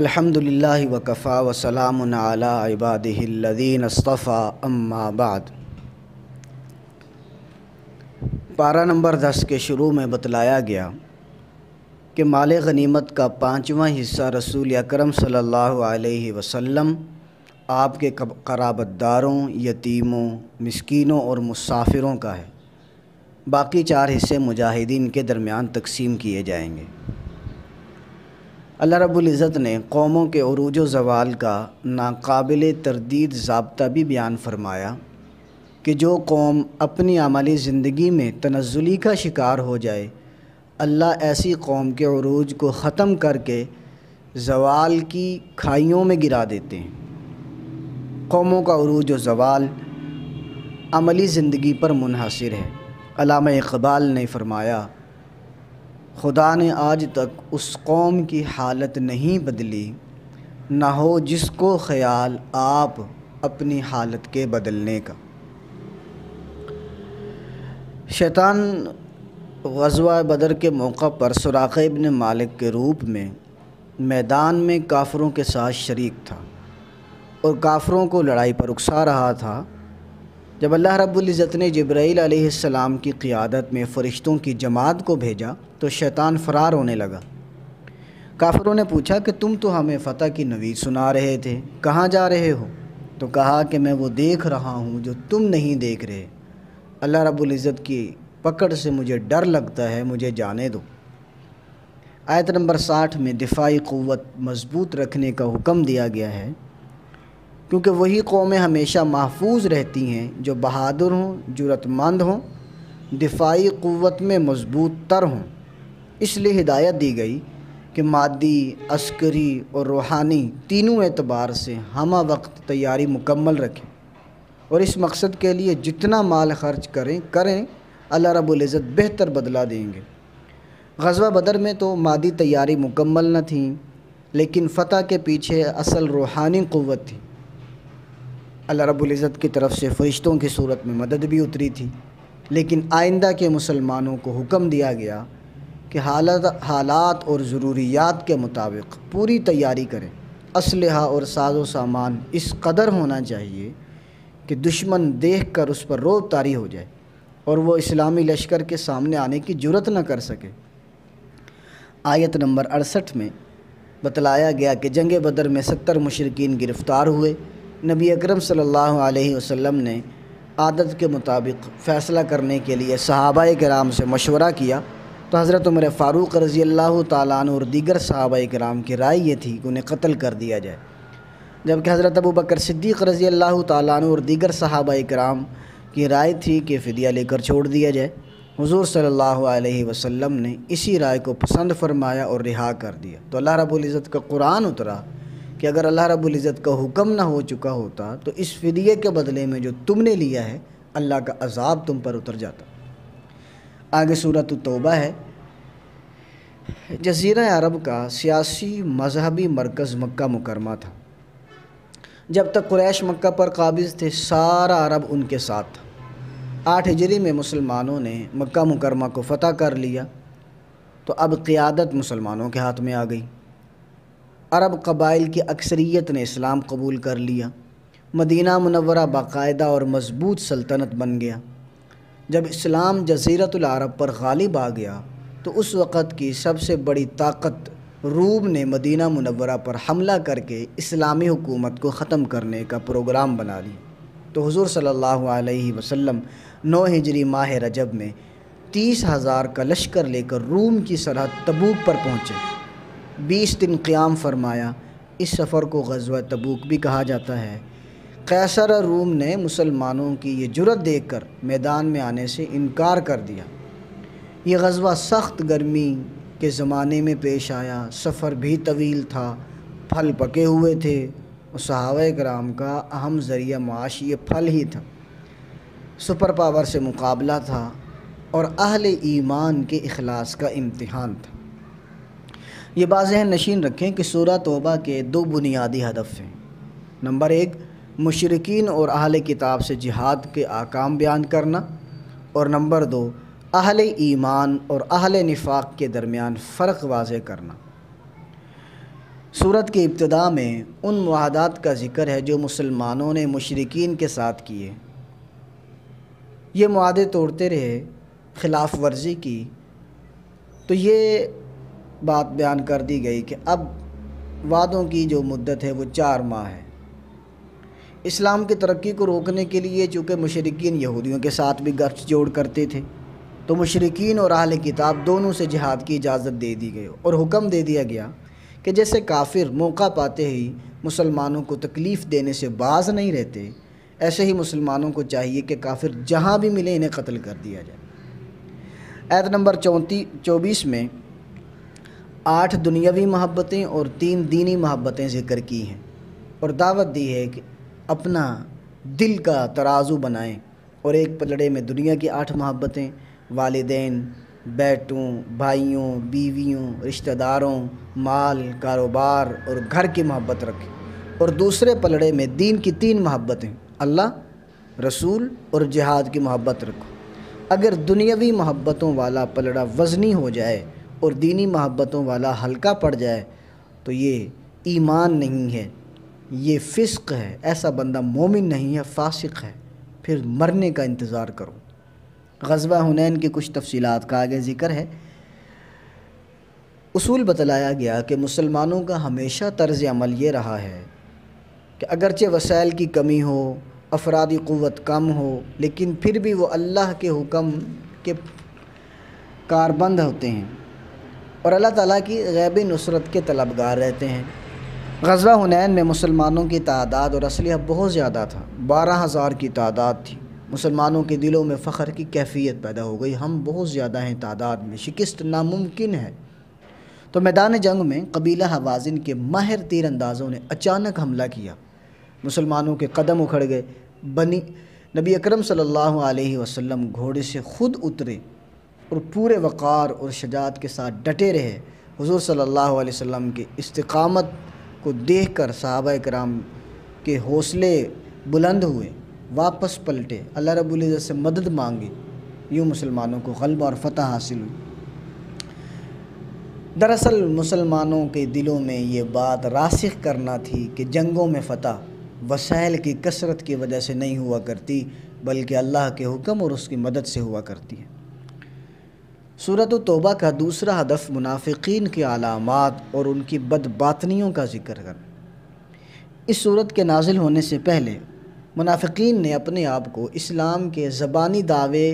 الحمدللہ وکفا وسلام علی عبادہ الذین اصطفیٰ اما بعد۔ پارہ نمبر 10 کے شروع میں بتلایا گیا کہ مال غنیمت کا 5واں حصہ رسول اکرم صلی اللہ علیہ وسلم آپ کے قرابت داروں، یتیموں، مسکینوں اور مسافروں کا ہے۔ باقی 4 حصے مجاہدین کے درمیان تقسیم کیے جائیں گے۔ اللہ رب العزت نے قوموں کے عروج و زوال کا ناقابل تردید ضابطہ بھی بیان فرمایا کہ جو قوم اپنی عملی زندگی میں تنزلی کا شکار ہو جائے، اللہ ایسی قوم کے عروج کو ختم کر کے زوال کی کھائیوں میں گرا دیتے ہیں۔ قوموں کا عروج و زوال عملی زندگی پر منحصر ہے۔ علامہ اقبال نے فرمایا، خدا نے آج تک اس قوم کی حالت نہیں بدلی، نہ ہو جس کو خیال آپ اپنی حالت کے بدلنے کا۔ شیطان غزوہ بدر کے موقع پر سراقہ ابن مالک کے روپ میں میدان میں کافروں کے ساتھ شریک تھا اور کافروں کو لڑائی پر اکسا رہا تھا۔ جب اللہ رب العزت نے جبرائیل علیہ السلام کی قیادت میں فرشتوں کی جماعت کو بھیجا تو شیطان فرار ہونے لگا۔ کافروں نے پوچھا کہ تم تو ہمیں فتح کی نوید سنا رہے تھے، کہاں جا رہے ہو؟ تو کہا کہ میں وہ دیکھ رہا ہوں جو تم نہیں دیکھ رہے۔ اللہ رب العزت کی پکڑ سے مجھے ڈر لگتا ہے، مجھے جانے دو۔ آیت نمبر 60 میں دفاعی قوت مضبوط رکھنے کا حکم دیا گیا ہے، کیونکہ وہی قومیں ہمیشہ محفوظ رہتی ہیں جو بہادر ہوں، جرأت مند ہوں، دفاعی قوت میں مضبوط تر ہوں۔ اس لیے ہدایت دی گئی کہ مادی، عسکری اور روحانی تینوں اعتبار سے ہمہ وقت تیاری مکمل رکھیں اور اس مقصد کے لیے جتنا مال خرچ کریں اللہ رب العزت بہتر بدلہ دیں گے۔ غزوہ بدر میں تو مادی تیاری مکمل نہ تھی، لیکن فتح کے پیچھے اصل روحانی قوت تھی۔ اللہ رب العزت کی طرف سے فرشتوں کی صورت میں مدد بھی اتری تھی، لیکن آئندہ کے مسلمانوں کو حکم دیا گیا کہ حالات اور ضروریات کے مطابق پوری تیاری کریں۔ اسلحہ اور ساز و سامان اس قدر ہونا چاہیے کہ دشمن دیکھ کر اس پر رعب طاری ہو جائے اور وہ اسلامی لشکر کے سامنے آنے کی جرأت نہ کر سکے۔ آیت نمبر 68 میں بتلایا گیا کہ جنگ بدر میں 70 مشرکین گرفتار ہوئے۔ نبی اکرم صلی اللہ علیہ وسلم نے عادت کے مطابق فیصلہ کرنے کے لیے صحابہ کرام سے مشورہ کیا تو حضرت عمر فاروق رضی اللہ تعالیٰ عنہ اور دیگر صحابہ کرام کی رائے یہ تھی کہ انہیں قتل کر دیا جائے، جبکہ حضرت ابوبکر صدیق رضی اللہ تعالیٰ عنہ اور دیگر صحابہ کرام کی رائے تھی کہ فدیہ لے کر چھوڑ دیا جائے۔ حضور صلی اللہ علیہ وسلم نے اسی رائے کو پسند فرمایا اور رہا کر دیا۔ تو اللہ رب العزت کا قرآن اترا کہ اگر اللہ رب العزت کا حکم نہ ہو چکا ہوتا تو اس فدیے کے بدلے میں جو تم نے لیا ہے اللہ کا عذاب تم پر اتر جاتا۔ آگے سورۃ التوبہ ہے۔ جزیرہ عرب کا سیاسی مذہبی مرکز مکہ مکرمہ تھا۔ جب تک قریش مکہ پر قابض تھے سارا عرب ان کے ساتھ تھا۔ 8 ہجری میں مسلمانوں نے مکہ مکرمہ کو فتح کر لیا تو اب قیادت مسلمانوں کے ہاتھ میں آ گئی۔ عرب قبائل کی اکثریت نے اسلام قبول کر لیا۔ مدینہ منورہ باقاعدہ اور مضبوط سلطنت بن گیا۔ جب اسلام جزیرۃ العرب پر غالب آ گیا تو اس وقت کی سب سے بڑی طاقت روم نے مدینہ منورہ پر حملہ کر کے اسلامی حکومت کو ختم کرنے کا پروگرام بنا لیا۔ تو حضور صلی اللہ علیہ وسلم 9 ہجری ماہ رجب میں 30,000 کا لشکر لے کر روم کی سرحد تبوک پر پہنچے۔ 20 دن قیام فرمایا۔ اس سفر کو غزوہ تبوک بھی کہا جاتا ہے۔ قیصر روم نے مسلمانوں کی یہ جرأت دیکھ کر میدان میں آنے سے انکار کر دیا۔ یہ غزوہ سخت گرمی کے زمانے میں پیش آیا، سفر بھی طویل تھا، پھل پکے ہوئے تھے اور صحابہ کرام کا اہم ذریعہ معاش یہ پھل ہی تھا۔ سپر پاور سے مقابلہ تھا اور اہل ایمان کے اخلاص کا امتحان تھا۔ یہ بات ذہن نشین رکھیں کہ سورہ توبہ کے 2 بنیادی ہدف ہیں۔ نمبر 1 مشرکین اور اہل کتاب سے جہاد کے احکام بیان کرنا، اور نمبر 2 اہل ایمان اور اہل نفاق کے درمیان فرق واضح کرنا۔ سورت کے ابتدا میں ان معاہدات کا ذکر ہے جو مسلمانوں نے مشرکین کے ساتھ کیے۔ یہ معاہدے توڑتے رہے، خلاف ورزی کی، تو یہ بات بیان کر دی گئی کہ اب وعدوں کی جو مدت ہے وہ 4 ماہ ہے۔ اسلام کی ترقی کو روکنے کے لیے چونکہ مشرکین یہودیوں کے ساتھ بھی گٹھ جوڑ کرتے تھے، تو مشرکین اور اہل کتاب دونوں سے جہاد کی اجازت دے دی گئی اور حکم دے دیا گیا کہ جیسے کافر موقع پاتے ہی مسلمانوں کو تکلیف دینے سے باز نہیں رہتے، ایسے ہی مسلمانوں کو چاہیے کہ کافر جہاں بھی ملے انہیں قتل کر دیا جائے۔ آیت نمبر 24 میں 8 دنیاوی محبتیں اور 3 دینی محبتیں ذکر کی ہیں اور دعوت دی ہے کہ اپنا دل کا ترازو بنائیں، اور ایک پلڑے میں دنیا کی 8 محبتیں، والدین، بیٹوں، بھائیوں، بیویوں، رشتہ داروں، مال، کاروبار اور گھر کی محبت رکھیں، اور دوسرے پلڑے میں دین کی 3 محبتیں، اللہ، رسول اور جہاد کی محبت رکھو۔ اگر دنیاوی محبتوں والا پلڑا وزنی ہو جائے اور دینی محبتوں والا ہلکا پڑ جائے تو یہ ایمان نہیں ہے، یہ فسق ہے، ایسا بندہ مومن نہیں ہے، فاسق ہے، پھر مرنے کا انتظار کرو۔ غزوہ حنین کی کچھ تفصیلات کا آگے ذکر ہے۔ اصول بتلایا گیا کہ مسلمانوں کا ہمیشہ طرز عمل یہ رہا ہے کہ اگرچہ وسائل کی کمی ہو، افرادی قوت کم ہو، لیکن پھر بھی وہ اللہ کے حکم کے کاربند ہوتے ہیں اور اللہ تعالیٰ کی غیبی نصرت کے طلبگار رہتے ہیں۔ غزوہ حنین میں مسلمانوں کی تعداد اور اسلحہ بہت زیادہ تھا، 12,000 کی تعداد تھی۔ مسلمانوں کے دلوں میں فخر کی کیفیت پیدا ہو گئی، ہم بہت زیادہ ہیں تعداد میں، شکست ناممکن ہے۔ تو میدان جنگ میں قبیلہ حوازن کے ماہر تیر اندازوں نے اچانک حملہ کیا، مسلمانوں کے قدم اکھڑ گئے۔ نبی اکرم صلی اللہ علیہ وسلم گھوڑے سے خود اترے اور پورے وقار اور شجاعت کے ساتھ ڈٹے رہے۔ حضور صلی اللہ علیہ وسلم کی استقامت کو دیکھ کر صحابہ کرام کے حوصلے بلند ہوئے، واپس پلٹے، اللہ رب العزت سے مدد مانگی، یوں مسلمانوں کو غلبہ اور فتح حاصل ہوئی۔ دراصل مسلمانوں کے دلوں میں یہ بات راسخ کرنا تھی کہ جنگوں میں فتح وسائل کی کثرت کی وجہ سے نہیں ہوا کرتی، بلکہ اللہ کے حکم اور اس کی مدد سے ہوا کرتی ہے۔ سورۃ توبہ کا دوسرا ہدف منافقین کی علامات اور ان کی بدباطنیوں کا ذکر کرنا۔ اس سورت کے نازل ہونے سے پہلے منافقین نے اپنے آپ کو اسلام کے زبانی دعوے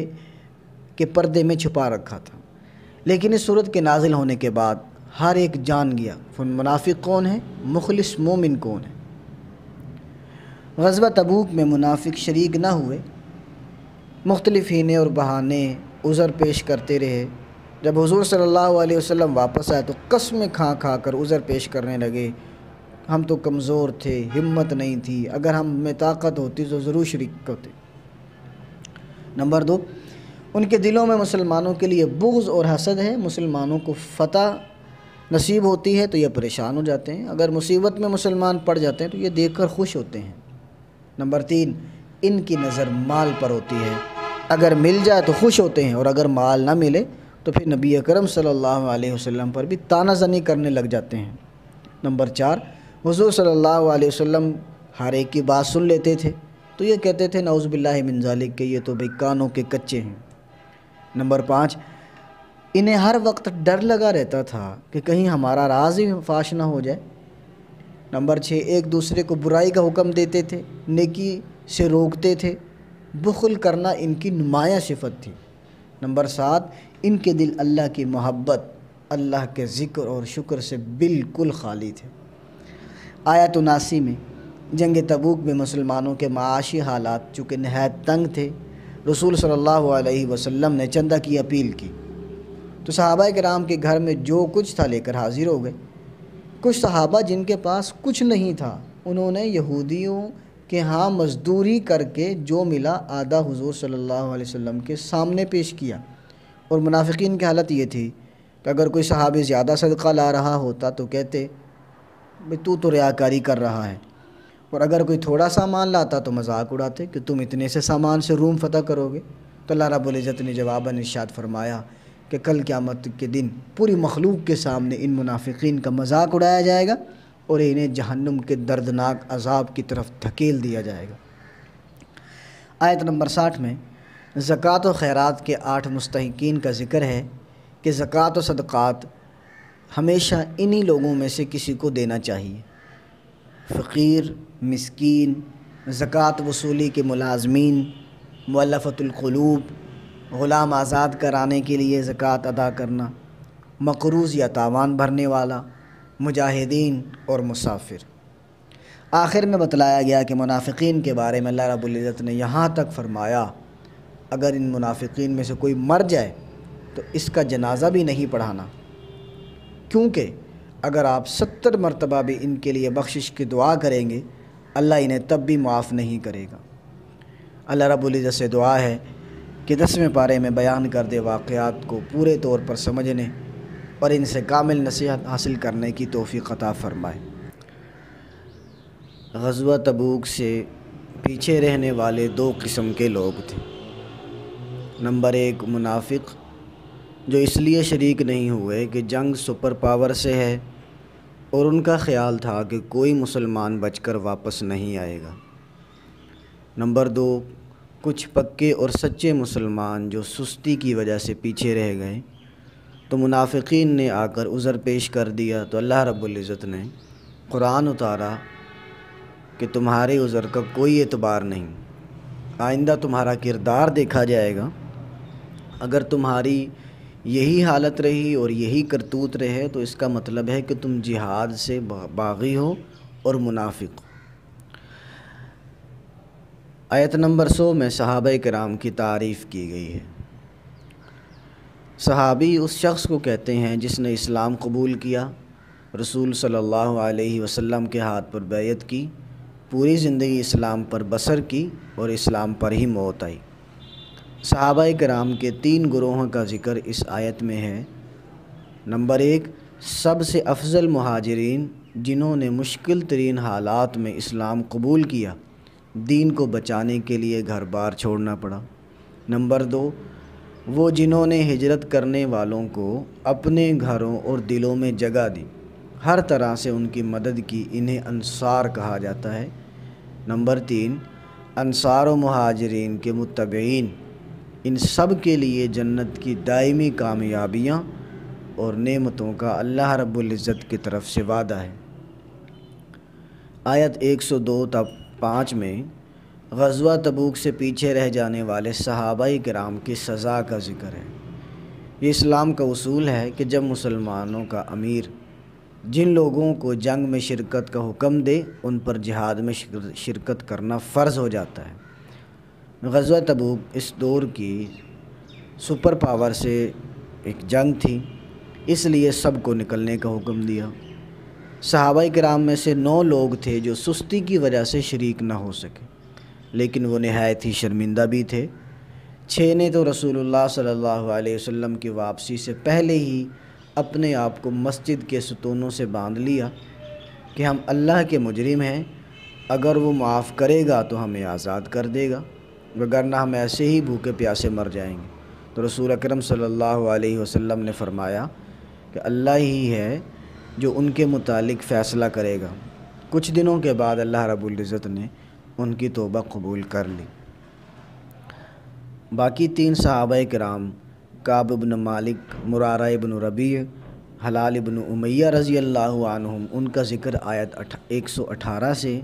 کے پردے میں چھپا رکھا تھا، لیکن اس سورت کے نازل ہونے کے بعد ہر ایک جان گیا منافق کون ہے، مخلص مومن کون ہے۔ غزوہ تبوک میں منافق شریک نہ ہوئے، مختلف ہینے اور بہانے عذر پیش کرتے رہے۔ جب حضور صلی اللہ علیہ وسلم واپس آئے تو قسمیں کھا کھا کر عذر پیش کرنے لگے، ہم تو کمزور تھے، ہمت نہیں تھی، اگر ہم میں طاقت ہوتی تو ضرور شریک ہوتے۔ نمبر 2، ان کے دلوں میں مسلمانوں کے لیے بغض اور حسد ہے۔ مسلمانوں کو فتح نصیب ہوتی ہے تو یہ پریشان ہو جاتے ہیں، اگر مصیبت میں مسلمان پڑ جاتے ہیں تو یہ دیکھ کر خوش ہوتے ہیں۔ نمبر 3، ان کی نظر مال پر ہوتی ہے، اگر مل جائے تو خوش ہوتے ہیں اور اگر مال نہ ملے تو پھر نبی اکرم صلی اللہ علیہ وسلم پر بھی طعنہ زنی کرنے لگ جاتے ہیں۔ نمبر 4، حضور صلی اللہ علیہ وسلم ہر ایک کی بات سن لیتے تھے تو یہ کہتے تھے نعوذ باللہ من ذالک کہ یہ تو بھئی کانوں کے کچے ہیں۔ نمبر 5، انہیں ہر وقت ڈر لگا رہتا تھا کہ کہیں ہمارا راز ہی فاش نہ ہو جائے۔ نمبر 6، ایک دوسرے کو برائی کا حکم دیتے تھے، نیکی سے روکتے تھے، بخل کرنا ان کی نمایاں صفت تھی۔ نمبر 7، ان کے دل اللہ کی محبت، اللہ کے ذکر اور شکر سے بالکل خالی تھے۔ آیت 79 میں جنگ تبوک میں مسلمانوں کے معاشی حالات چونکہ نہایت تنگ تھے، رسول صلی اللہ علیہ وسلم نے چندہ کی اپیل کی تو صحابہ کرام کے گھر میں جو کچھ تھا لے کر حاضر ہو گئے۔ کچھ صحابہ جن کے پاس کچھ نہیں تھا، انہوں نے یہودیوں کہ ہاں مزدوری کر کے جو ملا آدھا حضور صلی اللہ علیہ وسلم کے سامنے پیش کیا، اور منافقین کی حالت یہ تھی کہ اگر کوئی صحابی زیادہ صدقہ لا رہا ہوتا تو کہتے بھئی تو ریاکاری کر رہا ہے، اور اگر کوئی تھوڑا سامان لاتا تو مذاق اڑاتے کہ تم اتنے سے سامان سے روم فتح کرو گے۔ تو اللہ رب العزت نے جواباً ارشاد فرمایا کہ کل قیامت کے دن پوری مخلوق کے سامنے ان منافقین کا مذاق اڑایا جائے گا اور انہیں جہنم کے دردناک عذاب کی طرف دھکیل دیا جائے گا۔ آیت نمبر 60 میں زکوٰۃ و خیرات کے 8 مستحقین کا ذکر ہے کہ زکوٰۃ و صدقات ہمیشہ انہی لوگوں میں سے کسی کو دینا چاہیے۔ فقیر، مسکین، زکوٰۃ وصولی کے ملازمین، مؤلفۃ القلوب، غلام آزاد کرانے کے لیے زکوٰۃ ادا کرنا، مقروض یا تاوان بھرنے والا، مجاہدین اور مسافر۔ آخر میں بتلایا گیا کہ منافقین کے بارے میں اللہ رب العزت نے یہاں تک فرمایا اگر ان منافقین میں سے کوئی مر جائے تو اس کا جنازہ بھی نہیں پڑھانا، کیونکہ اگر آپ 70 مرتبہ بھی ان کے لیے بخشش کی دعا کریں گے اللہ انہیں تب بھی معاف نہیں کرے گا۔ اللہ رب العزت سے دعا ہے کہ 10ویں پارے میں بیان کردہ واقعات کو پورے طور پر سمجھنے اور ان سے کامل نصیحت حاصل کرنے کی توفیق عطا فرمائے۔ غزوہ تبوک سے پیچھے رہنے والے 2 قسم کے لوگ تھے۔ نمبر 1 منافق، جو اس لیے شریک نہیں ہوئے کہ جنگ سپر پاور سے ہے اور ان کا خیال تھا کہ کوئی مسلمان بچ کر واپس نہیں آئے گا۔ نمبر 2 کچھ پکے اور سچے مسلمان جو سستی کی وجہ سے پیچھے رہ گئے، تو منافقین نے آ کر عذر پیش کر دیا تو اللہ رب العزت نے قرآن اتارا کہ تمہارے عذر کا کوئی اعتبار نہیں، آئندہ تمہارا کردار دیکھا جائے گا۔ اگر تمہاری یہی حالت رہی اور یہی کرتوت رہے تو اس کا مطلب ہے کہ تم جہاد سے باغی ہو اور منافق۔ آیت نمبر 100 میں صحابہ کرام کی تعریف کی گئی ہے۔ صحابی اس شخص کو کہتے ہیں جس نے اسلام قبول کیا، رسول صلی اللہ علیہ وسلم کے ہاتھ پر بیعت کی، پوری زندگی اسلام پر بسر کی اور اسلام پر ہی موت آئی۔ صحابہ کرام کے 3 گروہوں کا ذکر اس آیت میں ہے۔ نمبر 1 سب سے افضل مہاجرین جنہوں نے مشکل ترین حالات میں اسلام قبول کیا، دین کو بچانے کے لیے گھر بار چھوڑنا پڑا۔ نمبر 2 وہ جنہوں نے ہجرت کرنے والوں کو اپنے گھروں اور دلوں میں جگہ دی، ہر طرح سے ان کی مدد کی، انہیں انصار کہا جاتا ہے۔ نمبر 3 انصار و مہاجرین کے متبعین، ان سب کے لیے جنت کی دائمی کامیابیاں اور نعمتوں کا اللہ رب العزت کی طرف سے وعدہ ہے۔ آیت 102 تا 5 میں غزوہ تبوک سے پیچھے رہ جانے والے صحابہ کرام کی سزا کا ذکر ہے۔ یہ اسلام کا اصول ہے کہ جب مسلمانوں کا امیر جن لوگوں کو جنگ میں شرکت کا حکم دے ان پر جہاد میں شرکت کرنا فرض ہو جاتا ہے۔ غزوہ تبوک اس دور کی سپر پاور سے ایک جنگ تھی، اس لیے سب کو نکلنے کا حکم دیا۔ صحابہ کرام میں سے 9 لوگ تھے جو سستی کی وجہ سے شریک نہ ہو سکے، لیکن وہ نہایت ہی شرمندہ بھی تھے۔ 6 نے تو رسول اللہ صلی اللہ علیہ وسلم کی واپسی سے پہلے ہی اپنے آپ کو مسجد کے ستونوں سے باندھ لیا کہ ہم اللہ کے مجرم ہیں، اگر وہ معاف کرے گا تو ہمیں آزاد کر دے گا، وگرنہ ہم ایسے ہی بھوکے پیاسے مر جائیں گے۔ تو رسول اکرم صلی اللہ علیہ وسلم نے فرمایا کہ اللہ ہی ہے جو ان کے متعلق فیصلہ کرے گا۔ کچھ دنوں کے بعد اللہ رب العزت نے ان کی توبہ قبول کر لی۔ باقی 3 صحابہ کرام کعب بن مالک، مرارہ بن ربیع، حلال بن امیہ رضی اللہ عنہم، ان کا ذکر آیت 118 سے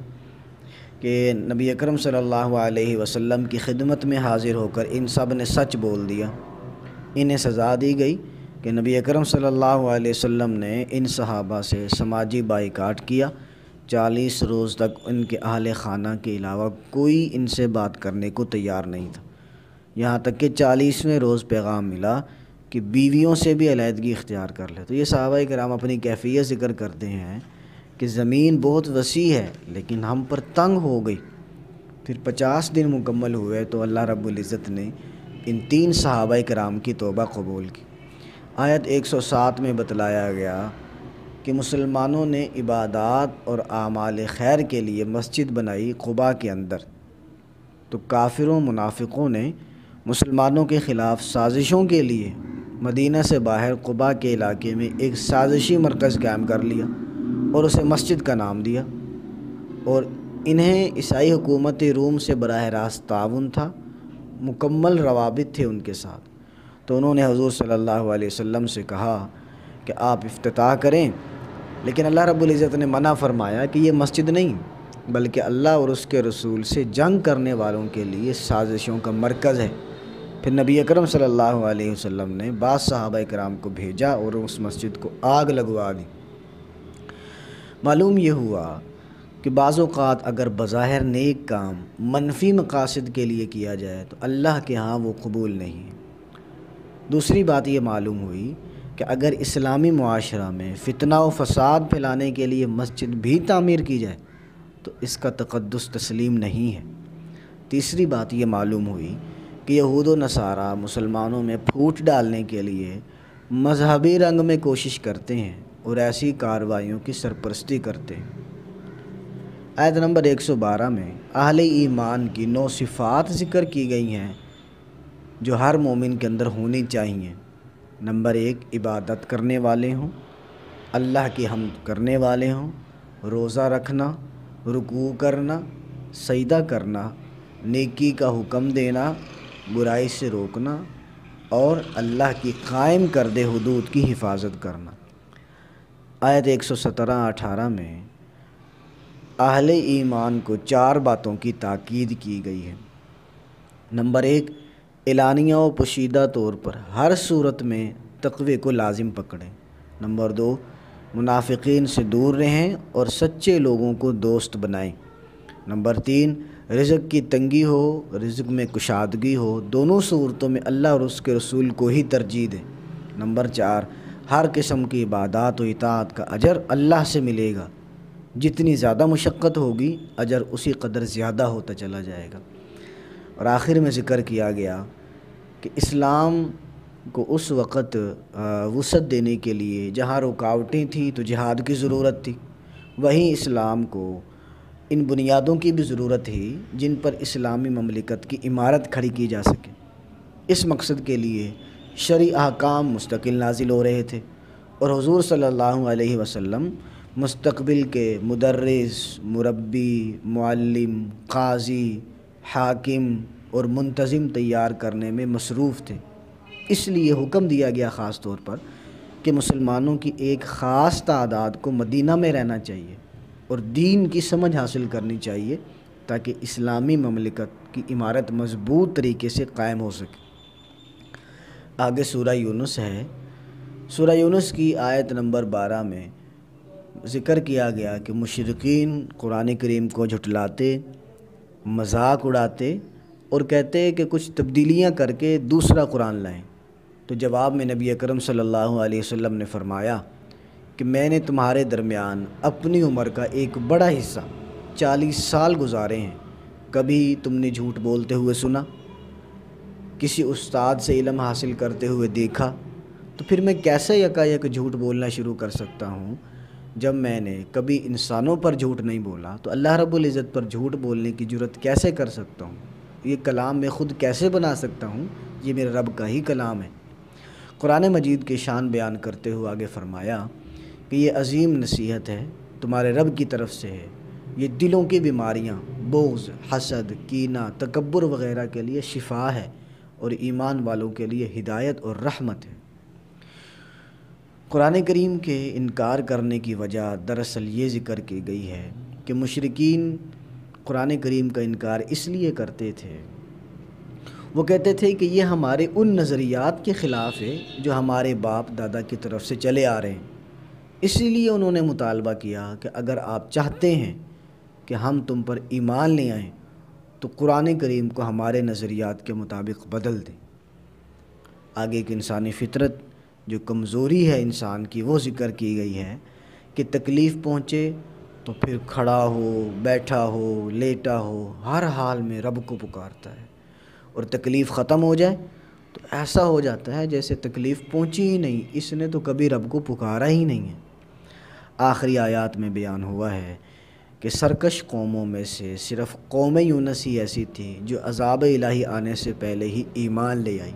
کہ نبی اکرم صلی اللہ علیہ وسلم کی خدمت میں حاضر ہو کر ان سب نے سچ بول دیا۔ انہیں سزا دی گئی کہ نبی اکرم صلی اللہ علیہ وسلم نے ان صحابہ سے سماجی بائیکاٹ کیا، 40 روز تک ان کے اہل خانہ کے علاوہ کوئی ان سے بات کرنے کو تیار نہیں تھا، یہاں تک کہ 40ویں روز پیغام ملا کہ بیویوں سے بھی علیحدگی اختیار کر لے۔ تو یہ صحابہ کرام اپنی کیفیت ذکر کرتے ہیں کہ زمین بہت وسیع ہے لیکن ہم پر تنگ ہو گئی۔ پھر 50 دن مکمل ہوئے تو اللہ رب العزت نے ان 3 صحابہ کرام کی توبہ قبول کی۔ آیت 107 میں بتلایا گیا کہ مسلمانوں نے عبادات اور اعمال خیر کے لیے مسجد بنائی قباء کے اندر، تو کافروں منافقوں نے مسلمانوں کے خلاف سازشوں کے لیے مدینہ سے باہر قباء کے علاقے میں ایک سازشی مرکز قائم کر لیا اور اسے مسجد کا نام دیا، اور انہیں عیسائی حکومت روم سے براہ راست تعاون تھا، مکمل روابط تھے ان کے ساتھ۔ تو انہوں نے حضور صلی اللہ علیہ وسلم سے کہا کہ آپ افتتاح کریں، لیکن اللہ رب العزت نے منع فرمایا کہ یہ مسجد نہیں بلکہ اللہ اور اس کے رسول سے جنگ کرنے والوں کے لیے سازشوں کا مرکز ہے۔ پھر نبی اکرم صلی اللہ علیہ وسلم نے بعض صحابہ کرام کو بھیجا اور اس مسجد کو آگ لگوا دی۔ معلوم یہ ہوا کہ بعض اوقات اگر بظاہر نیک کام منفی مقاصد کے لیے کیا جائے تو اللہ کے ہاں وہ قبول نہیں ہے۔ دوسری بات یہ معلوم ہوئی کہ اگر اسلامی معاشرہ میں فتنہ و فساد پھیلانے کے لیے مسجد بھی تعمیر کی جائے تو اس کا تقدس تسلیم نہیں ہے۔ تیسری بات یہ معلوم ہوئی کہ یہود و نصارہ مسلمانوں میں پھوٹ ڈالنے کے لیے مذہبی رنگ میں کوشش کرتے ہیں اور ایسی کارروائیوں کی سرپرستی کرتے ہیں۔ آیت نمبر 112 میں اہل ایمان کی 9 صفات ذکر کی گئی ہیں جو ہر مومن کے اندر ہونی چاہیے۔ نمبر 1، عبادت کرنے والے ہوں، اللہ کی حمد کرنے والے ہوں، روزہ رکھنا، رکوع کرنا، سجدہ کرنا، نیکی کا حکم دینا، برائی سے روکنا اور اللہ کی قائم کردہ حدود کی حفاظت کرنا۔ آیت 117-18 میں اہل ایمان کو 4 باتوں کی تاکید کی گئی ہے۔ نمبر 1، اعلانیہ و پوشیدہ طور پر ہر صورت میں تقوی کو لازم پکڑیں۔ نمبر 2، منافقین سے دور رہیں اور سچے لوگوں کو دوست بنائیں۔ نمبر 3، رزق کی تنگی ہو، رزق میں کشادگی ہو، دونوں صورتوں میں اللہ اور اس کے رسول کو ہی ترجیح دیں۔ نمبر 4، ہر قسم کی عبادات و اطاعت کا اجر اللہ سے ملے گا، جتنی زیادہ مشقت ہوگی اجر اسی قدر زیادہ ہوتا چلا جائے گا۔ اور آخر میں ذکر کیا گیا کہ اسلام کو اس وقت وسعت دینے کے لیے جہاں رکاوٹیں تھیں تو جہاد کی ضرورت تھی، وہیں اسلام کو ان بنیادوں کی بھی ضرورت تھی جن پر اسلامی مملکت کی عمارت کھڑی کی جا سکے۔ اس مقصد کے لیے شرعی احکام مستقل نازل ہو رہے تھے اور حضور صلی اللہ علیہ وسلم مستقبل کے مدرس، مربی، معلم، قاضی، حاکم اور منتظم تیار کرنے میں مصروف تھے۔ اس لیے حکم دیا گیا خاص طور پر کہ مسلمانوں کی ایک خاص تعداد کو مدینہ میں رہنا چاہیے اور دین کی سمجھ حاصل کرنی چاہیے تاکہ اسلامی مملکت کی عمارت مضبوط طریقے سے قائم ہو سکے۔ آگے سورہ یونس ہے۔ سورہ یونس کی آیت نمبر 12 میں ذکر کیا گیا کہ مشرکین قرآن کریم کو جھٹلاتے، مذاق اڑاتے اور کہتے کہ کچھ تبدیلیاں کر کے دوسرا قرآن لائیں۔ تو جواب میں نبی اکرم صلی اللہ علیہ وسلم نے فرمایا کہ میں نے تمہارے درمیان اپنی عمر کا ایک بڑا حصہ 40 سال گزارے ہیں، کبھی تم نے جھوٹ بولتے ہوئے سنا، کسی استاد سے علم حاصل کرتے ہوئے دیکھا، تو پھر میں کیسے یکایک جھوٹ بولنا شروع کر سکتا ہوں؟ جب میں نے کبھی انسانوں پر جھوٹ نہیں بولا تو اللہ رب العزت پر جھوٹ بولنے کی جرت کیسے کر سکتا ہوں؟ یہ کلام میں خود کیسے بنا سکتا ہوں؟ یہ میرے رب کا ہی کلام ہے۔ قرآن مجید کی شان بیان کرتے ہوئے آگے فرمایا کہ یہ عظیم نصیحت ہے، تمہارے رب کی طرف سے ہے، یہ دلوں کی بیماریاں، بغض، حسد، کینہ، تکبر وغیرہ کے لیے شفا ہے اور ایمان والوں کے لیے ہدایت اور رحمت ہے۔ قرآن کریم کے انکار کرنے کی وجہ دراصل یہ ذکر کی گئی ہے کہ مشرکین قرآن کریم کا انکار اس لیے کرتے تھے، وہ کہتے تھے کہ یہ ہمارے ان نظریات کے خلاف ہے جو ہمارے باپ دادا کی طرف سے چلے آ رہے ہیں۔ اسی لیے انہوں نے مطالبہ کیا کہ اگر آپ چاہتے ہیں کہ ہم تم پر ایمان لے آئیں تو قرآن کریم کو ہمارے نظریات کے مطابق بدل دیں۔ آگے ایک انسانی فطرت جو کمزوری ہے انسان کی وہ ذکر کی گئی ہے کہ تکلیف پہنچے تو پھر کھڑا ہو، بیٹھا ہو، لیٹا ہو، ہر حال میں رب کو پکارتا ہے، اور تکلیف ختم ہو جائے تو ایسا ہو جاتا ہے جیسے تکلیف پہنچی ہی نہیں، اس نے تو کبھی رب کو پکارا ہی نہیں ہے۔ آخری آیات میں بیان ہوا ہے کہ سرکش قوموں میں سے صرف قوم یونس ہی ایسی تھی جو عذاب الہی آنے سے پہلے ہی ایمان لے آئی۔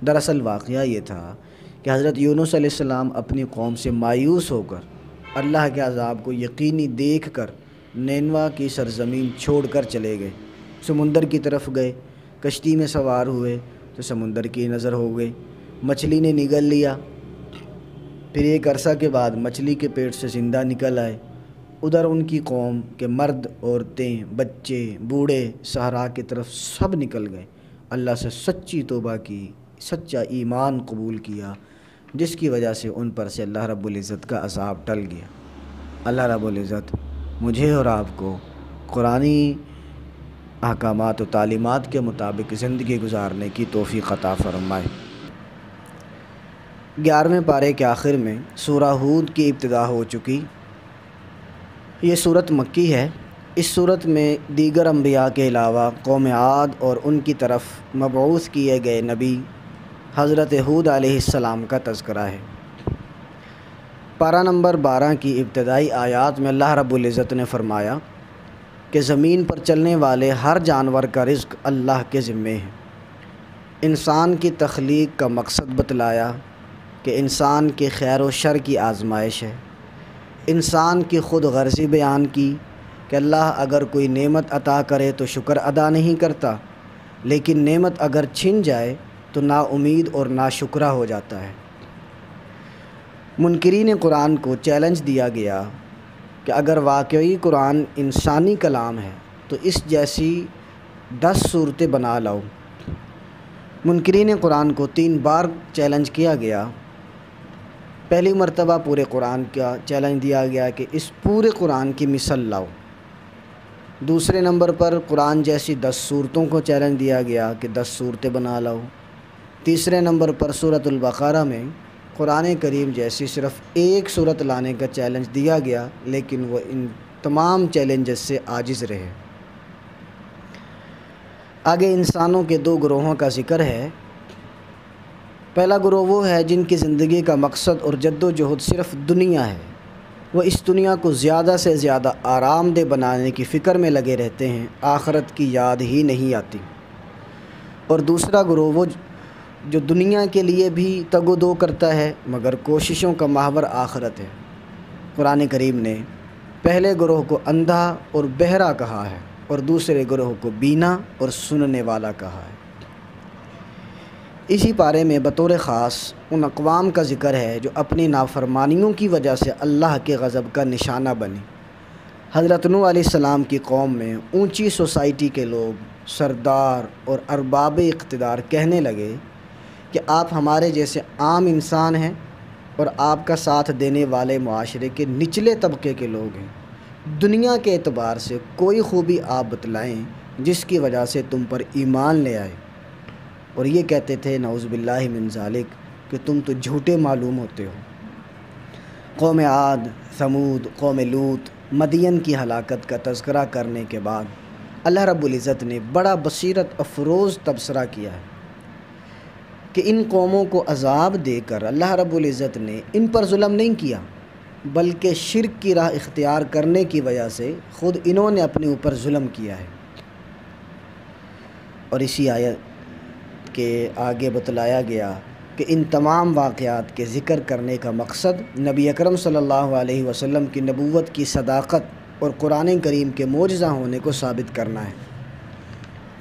دراصل واقعہ یہ تھا کہ حضرت یونس علیہ السلام اپنی قوم سے مایوس ہو کر اللہ کے عذاب کو یقینی دیکھ کر نینوا کی سرزمین چھوڑ کر چلے گئے، سمندر کی طرف گئے، کشتی میں سوار ہوئے تو سمندر کی نظر ہو گئی، مچھلی نے نگل لیا، پھر ایک عرصہ کے بعد مچھلی کے پیٹ سے زندہ نکل آئے۔ ادھر ان کی قوم کے مرد، عورتیں، بچے، بوڑھے صحرا کی طرف سب نکل گئے، اللہ سے سچی توبہ کی، سچا ایمان قبول کیا، جس کی وجہ سے ان پر سے اللہ رب العزت کا عذاب ٹل گیا۔ اللہ رب العزت مجھے اور آپ کو قرآنی احکامات و تعلیمات کے مطابق زندگی گزارنے کی توفیق عطا فرمائے۔ 11ویں پارے کے آخر میں سورہ ہود کی ابتدا ہو چکی۔ یہ صورت مکی ہے۔ اس صورت میں دیگر انبیاء کے علاوہ قوم عاد اور ان کی طرف مبعوث کیے گئے نبی حضرت ہود علیہ السلام کا تذکرہ ہے۔ پارہ نمبر 12 کی ابتدائی آیات میں اللہ رب العزت نے فرمایا کہ زمین پر چلنے والے ہر جانور کا رزق اللہ کے ذمے ہے۔ انسان کی تخلیق کا مقصد بتلایا کہ انسان کے خیر و شر کی آزمائش ہے۔ انسان کی خود غرضی بیان کی کہ اللہ اگر کوئی نعمت عطا کرے تو شکر ادا نہیں کرتا، لیکن نعمت اگر چھن جائے تو نا امید اور نا شکرہ ہو جاتا ہے۔ منکرین قرآن کو چیلنج دیا گیا کہ اگر واقعی قرآن انسانی کلام ہے تو اس جیسی 10 صورتیں بنا لاؤ۔ منکرین قرآن کو 3 بار چیلنج کیا گیا۔ پہلی مرتبہ پورے قرآن کا چیلنج دیا گیا کہ اس پورے قرآن کی مثل لاؤ۔ دوسرے نمبر پر قرآن جیسی 10 صورتوں کو چیلنج دیا گیا کہ 10 صورتیں بنا لاؤ۔ تیسرے نمبر پر سورۃ البقرہ میں قرآن کریم جیسی صرف ایک صورت لانے کا چیلنج دیا گیا، لیکن وہ ان تمام چیلنجز سے عاجز رہے۔ آگے انسانوں کے 2 گروہوں کا ذکر ہے۔ پہلا گروہ وہ ہے جن کی زندگی کا مقصد اور جد و جہد صرف دنیا ہے، وہ اس دنیا کو زیادہ سے زیادہ آرام دہ بنانے کی فکر میں لگے رہتے ہیں، آخرت کی یاد ہی نہیں آتی۔ اور دوسرا گروہ وہ جو دنیا کے لیے بھی تگ و دو کرتا ہے مگر کوششوں کا محور آخرت ہے۔ قرآن کریم نے پہلے گروہ کو اندھا اور بہرا کہا ہے اور دوسرے گروہ کو بینا اور سننے والا کہا ہے۔ اسی پارے میں بطور خاص ان اقوام کا ذکر ہے جو اپنی نافرمانیوں کی وجہ سے اللہ کے غضب کا نشانہ بنی۔ حضرت نوح علیہ السلام کی قوم میں اونچی سوسائٹی کے لوگ، سردار اور ارباب اقتدار کہنے لگے کہ آپ ہمارے جیسے عام انسان ہیں اور آپ کا ساتھ دینے والے معاشرے کے نچلے طبقے کے لوگ ہیں، دنیا کے اعتبار سے کوئی خوبی آپ بتلائیں جس کی وجہ سے تم پر ایمان لے آئے۔ اور یہ کہتے تھے نعوذ باللہ من ذالک کہ تم تو جھوٹے معلوم ہوتے ہو۔ قوم عاد، ثمود، قوم لوط، مدین کی ہلاکت کا تذکرہ کرنے کے بعد اللہ رب العزت نے بڑا بصیرت افروز تبصرہ کیا ہے کہ ان قوموں کو عذاب دے کر اللہ رب العزت نے ان پر ظلم نہیں کیا، بلکہ شرک کی راہ اختیار کرنے کی وجہ سے خود انہوں نے اپنے اوپر ظلم کیا ہے۔ اور اسی آیت کے آگے بتلایا گیا کہ ان تمام واقعات کے ذکر کرنے کا مقصد نبی اکرم صلی اللہ علیہ وسلم کی نبوت کی صداقت اور قرآن کریم کے معجزہ ہونے کو ثابت کرنا ہے،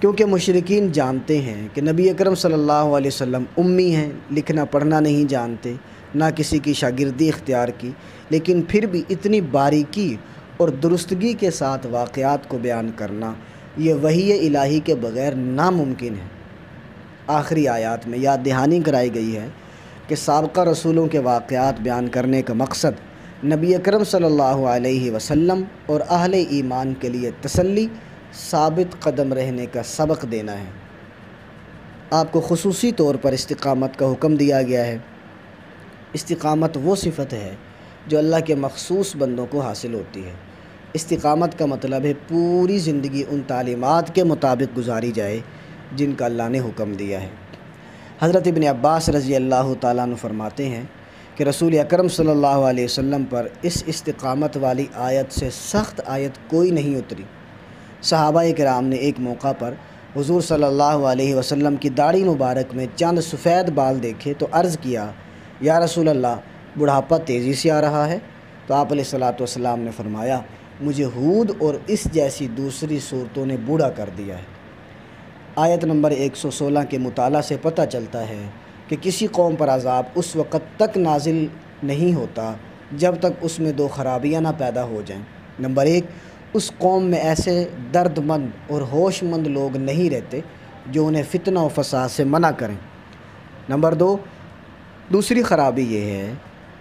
کیونکہ مشرکین جانتے ہیں کہ نبی اکرم صلی اللہ علیہ وسلم امی ہیں، لکھنا پڑھنا نہیں جانتے، نہ کسی کی شاگردی اختیار کی، لیکن پھر بھی اتنی باریکی اور درستگی کے ساتھ واقعات کو بیان کرنا یہ وحی الہی کے بغیر ناممکن ہے۔ آخری آیات میں یاد دہانی کرائی گئی ہے کہ سابقہ رسولوں کے واقعات بیان کرنے کا مقصد نبی اکرم صلی اللہ علیہ وسلم اور اہل ایمان کے لیے تسلی، ثابت قدم رہنے کا سبق دینا ہے۔ آپ کو خصوصی طور پر استقامت کا حکم دیا گیا ہے۔ استقامت وہ صفت ہے جو اللہ کے مخصوص بندوں کو حاصل ہوتی ہے۔ استقامت کا مطلب ہے پوری زندگی ان تعلیمات کے مطابق گزاری جائے جن کا اللہ نے حکم دیا ہے۔ حضرت ابن عباس رضی اللہ تعالیٰ عنہ فرماتے ہیں کہ رسول اکرم صلی اللہ علیہ وسلم پر اس استقامت والی آیت سے سخت آیت کوئی نہیں اتری۔ صحابہ کرام نے ایک موقع پر حضور صلی اللہ علیہ وسلم کی داڑھی مبارک میں چند سفید بال دیکھے تو عرض کیا، یا رسول اللہ، بڑھاپا تیزی سے آ رہا ہے؟ تو آپ علیہ الصلوۃ والسلام نے فرمایا مجھے ہود اور اس جیسی دوسری صورتوں نے بوڑھا کر دیا ہے۔ آیت نمبر 116 کے مطالعہ سے پتہ چلتا ہے کہ کسی قوم پر عذاب اس وقت تک نازل نہیں ہوتا جب تک اس میں دو خرابیاں نہ پیدا ہو جائیں۔ نمبر 1، اس قوم میں ایسے درد مند اور ہوش مند لوگ نہیں رہتے جو انہیں فتنہ و فساد سے منع کریں۔ نمبر 2، دوسری خرابی یہ ہے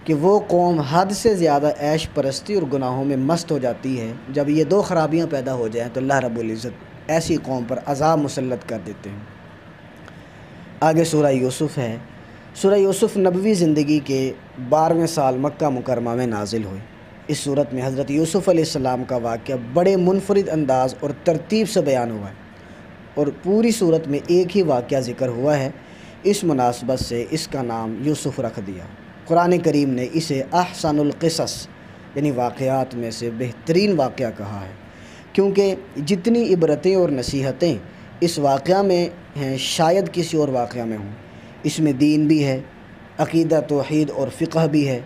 کہ وہ قوم حد سے زیادہ عیش پرستی اور گناہوں میں مست ہو جاتی ہے۔ جب یہ دو خرابیاں پیدا ہو جائیں تو اللہ رب العزت ایسی قوم پر عذاب مسلط کر دیتے ہیں۔ آگے سورہ یوسف ہے۔ سورہ یوسف نبوی زندگی کے 12ویں سال مکہ مکرمہ میں نازل ہوئی۔ اس صورت میں حضرت یوسف علیہ السلام کا واقعہ بڑے منفرد انداز اور ترتیب سے بیان ہوا ہے، اور پوری صورت میں ایک ہی واقعہ ذکر ہوا ہے۔ اس مناسبت سے اس کا نام یوسف رکھ دیا۔ قرآن کریم نے اسے احسن القصص یعنی واقعات میں سے بہترین واقعہ کہا ہے، کیونکہ جتنی عبرتیں اور نصیحتیں اس واقعہ میں ہیں شاید کسی اور واقعہ میں ہوں۔ اس میں دین بھی ہے، عقیدہ توحید اور فقہ بھی ہے،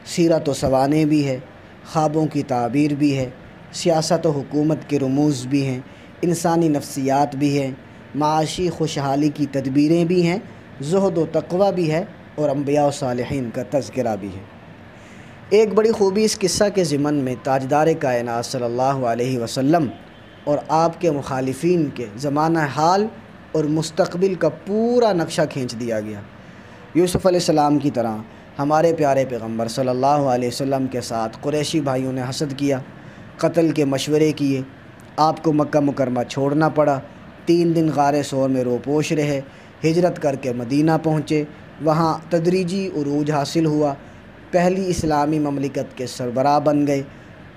سیرت و سوانح بھی ہے، خوابوں کی تعبیر بھی ہے، سیاست و حکومت کے رموز بھی ہیں، انسانی نفسیات بھی ہیں، معاشی خوشحالی کی تدبیریں بھی ہیں، زہد و تقوی بھی ہے، اور انبیاء و صالحین کا تذکرہ بھی ہے۔ ایک بڑی خوبی اس قصہ کے ضمن میں تاجدار کائنات صلی اللہ علیہ وسلم اور آپ کے مخالفین کے زمانہ حال اور مستقبل کا پورا نقشہ کھینچ دیا گیا۔ یوسف علیہ السلام کی طرح ہمارے پیارے پیغمبر صلی اللہ علیہ وسلم کے ساتھ قریشی بھائیوں نے حسد کیا، قتل کے مشورے کیے، آپ کو مکہ مکرمہ چھوڑنا پڑا، 3 دن غار ثور میں روپوش رہے، ہجرت کر کے مدینہ پہنچے، وہاں تدریجی عروج حاصل ہوا، پہلی اسلامی مملکت کے سربراہ بن گئے،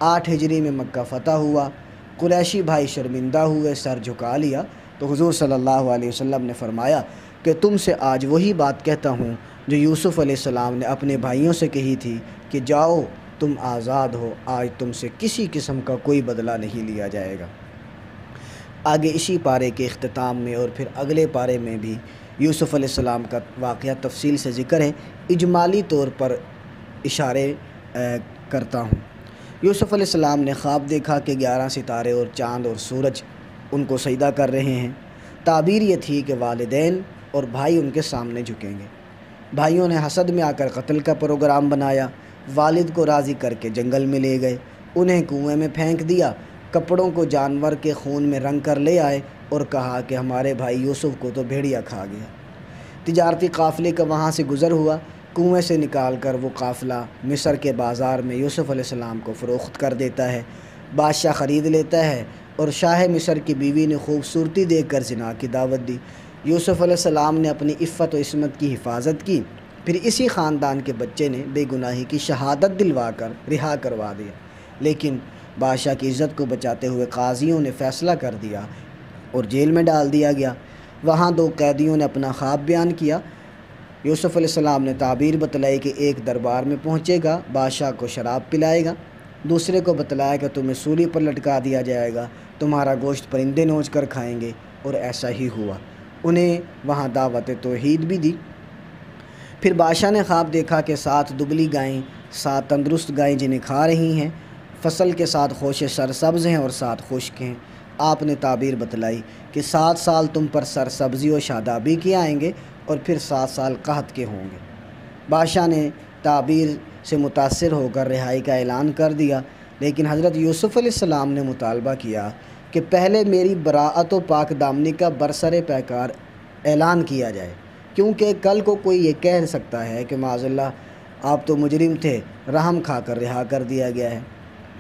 8 ہجری میں مکہ فتح ہوا، قریشی بھائی شرمندہ ہوئے، سر جھکا لیا، تو حضور صلی اللہ علیہ وسلم نے فرمایا کہ تم سے آج وہی بات کہتا ہوں جو یوسف علیہ السلام نے اپنے بھائیوں سے کہی تھی کہ جاؤ تم آزاد ہو، آج تم سے کسی قسم کا کوئی بدلہ نہیں لیا جائے گا۔ آگے اسی پارے کے اختتام میں اور پھر اگلے پارے میں بھی یوسف علیہ السلام کا واقعہ تفصیل سے ذکر ہے، اجمالی طور پر اشارے کرتا ہوں۔ یوسف علیہ السلام نے خواب دیکھا کہ 11 ستارے اور چاند اور سورج ان کو سجدہ کر رہے ہیں۔ تعبیر یہ تھی کہ والدین اور بھائی ان کے سامنے جھکیں گے۔ بھائیوں نے حسد میں آ کر قتل کا پروگرام بنایا، والد کو راضی کر کے جنگل میں لے گئے، انہیں کنویں میں پھینک دیا، کپڑوں کو جانور کے خون میں رنگ کر لے آئے اور کہا کہ ہمارے بھائی یوسف کو تو بھیڑیا کھا گیا۔ تجارتی قافلے کا وہاں سے گزر ہوا، کنویں سے نکال کر وہ قافلہ مصر کے بازار میں یوسف علیہ السلام کو فروخت کر دیتا ہے۔ بادشاہ خرید لیتا ہے اور شاہ مصر کی بیوی نے خوبصورتی دیکھ کر زنا کی دعوت دی۔ یوسف علیہ السلام نے اپنی عفت و عصمت کی حفاظت کی، پھر اسی خاندان کے بچے نے بے گناہی کی شہادت دلوا کر رہا کروا دیا، لیکن بادشاہ کی عزت کو بچاتے ہوئے قاضیوں نے فیصلہ کر دیا اور جیل میں ڈال دیا گیا۔ وہاں 2 قیدیوں نے اپنا خواب بیان کیا۔ یوسف علیہ السلام نے تعبیر بتلائی کہ ایک دربار میں پہنچے گا، بادشاہ کو شراب پلائے گا، دوسرے کو بتلایا کہ تمہیں سولی پر لٹکا دیا جائے گا، تمہارا گوشت پرندے نوچ کر کھائیں گے، اور ایسا ہی ہوا۔ انہیں وہاں دعوت توحید بھی دی۔ پھر بادشاہ نے خواب دیکھا کہ 7 دبلی گائیں، 7 تندرست گائیں جنہیں کھا رہی ہیں، فصل کے 7 خوشے سرسبز ہیں اور 7 خشک ہیں۔ آپ نے تعبیر بتلائی کہ 7 سال تم پر سرسبزی و شادابی کے آئیں گے اور پھر 7 سال قحط کے ہوں گے۔ بادشاہ نے تعبیر سے متاثر ہو کر رہائی کا اعلان کر دیا، لیکن حضرت یوسف علیہ السلام نے مطالبہ کیا کہ پہلے میری براءت و پاک دامنی کا برسر پیکار اعلان کیا جائے، کیونکہ کل کو کوئی یہ کہہ سکتا ہے کہ معاذ اللہ آپ تو مجرم تھے، رحم کھا کر رہا کر دیا گیا ہے۔